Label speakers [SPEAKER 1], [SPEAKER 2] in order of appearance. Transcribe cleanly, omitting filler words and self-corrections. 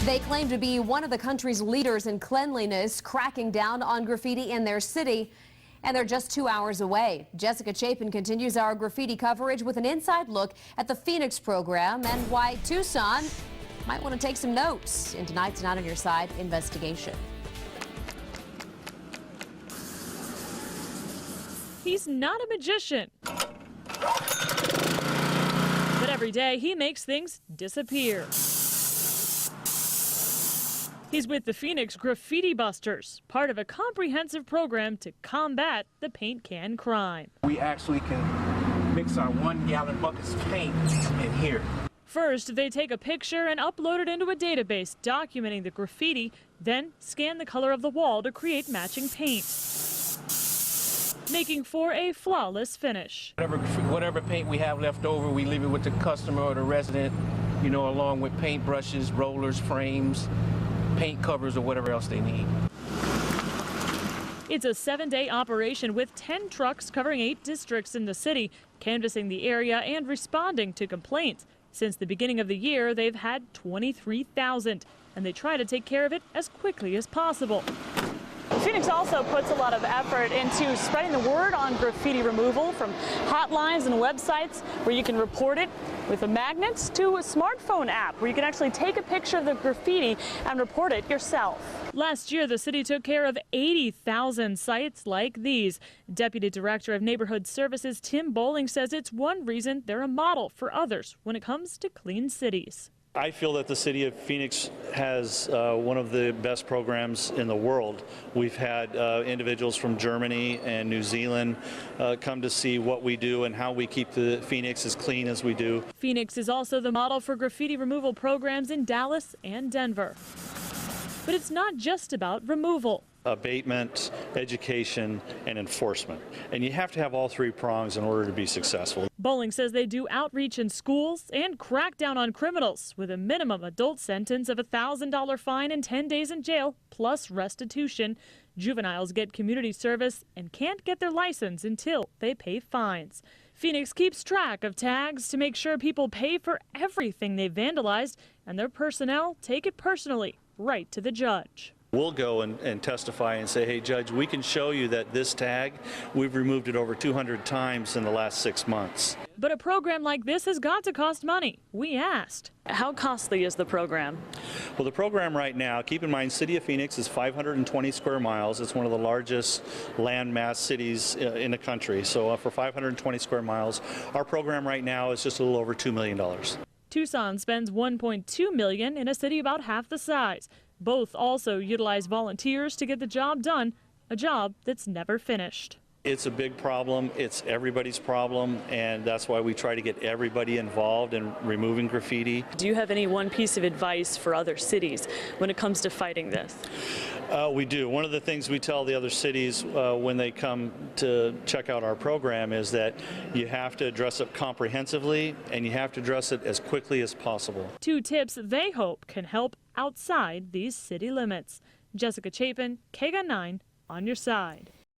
[SPEAKER 1] They claim to be one of the country's leaders in cleanliness, cracking down on graffiti in their city. And they're just 2 hours away. Jessica Chapin continues our graffiti coverage with an inside look at the Phoenix program and why Tucson might want to take some notes in tonight's Not on Your Side investigation.
[SPEAKER 2] He's not a magician, but every day he makes things disappear. He's with the Phoenix Graffiti Busters, part of a comprehensive program to combat the paint can crime.
[SPEAKER 3] We actually can mix our 1-gallon buckets of paint in here.
[SPEAKER 2] First, they take a picture and upload it into a database documenting the graffiti, then scan the color of the wall to create matching paint, making for a flawless finish.
[SPEAKER 3] Whatever paint we have left over, we leave it with the customer or the resident, you know, along with paint brushes, rollers, frames, paint covers, or whatever else they need.
[SPEAKER 2] It's a 7-day operation with 10 trucks covering 8 districts in the city, canvassing the area and responding to complaints. Since the beginning of the year, they've had 23,000, and they try to take care of it as quickly as possible.
[SPEAKER 4] Phoenix also puts a lot of effort into spreading the word on graffiti removal, from hotlines and websites where you can report it with a magnet to a smartphone app where you can actually take a picture of the graffiti and report it yourself.
[SPEAKER 2] Last year, the city took care of 80,000 sites like these. Deputy Director of Neighborhood Services Tim Bowling says it's one reason they're a model for others when it comes to clean cities.
[SPEAKER 5] I feel that the city of Phoenix has one of the best programs in the world. We've had individuals from Germany and New Zealand come to see what we do and how we keep the Phoenix as clean as we do.
[SPEAKER 2] Phoenix is also the model for graffiti removal programs in Dallas and Denver. But it's not just about removal.
[SPEAKER 5] Abatement, education, and enforcement. And you have to have all 3 prongs in order to be successful.
[SPEAKER 2] Bowling says they do outreach in schools and crack down on criminals with a minimum adult sentence of a $1,000 fine and 10 days in jail, plus restitution. Juveniles get community service and can't get their license until they pay fines. Phoenix keeps track of tags to make sure people pay for everything they vandalized, and their personnel take it personally, right to the judge.
[SPEAKER 5] We'll go and testify and say, hey, Judge, we can show you that this tag, we've removed it over 200 times in the last 6 months.
[SPEAKER 2] But a program like this has got to cost money. We asked.
[SPEAKER 4] How costly is the program?
[SPEAKER 5] Well, the program right now, keep in mind, City of Phoenix is 520 square miles. It's one of the largest landmass cities in the country. So for 520 square miles, our program right now is just a little over $2 million.
[SPEAKER 2] Tucson spends $1.2 million in a city about half the size. Both also utilize volunteers to get the job done, a job that's never finished.
[SPEAKER 5] It's a big problem. It's everybody's problem, and that's why we try to get everybody involved in removing graffiti.
[SPEAKER 4] Do you have any one piece of advice for other cities when it comes to fighting this?
[SPEAKER 5] We do. One of the things we tell the other cities when they come to check out our program is that you have to address it comprehensively and you have to address it as quickly as possible.
[SPEAKER 2] 2 tips they hope can help outside these city limits. Jessica Chapin, KGUN-9, on your side.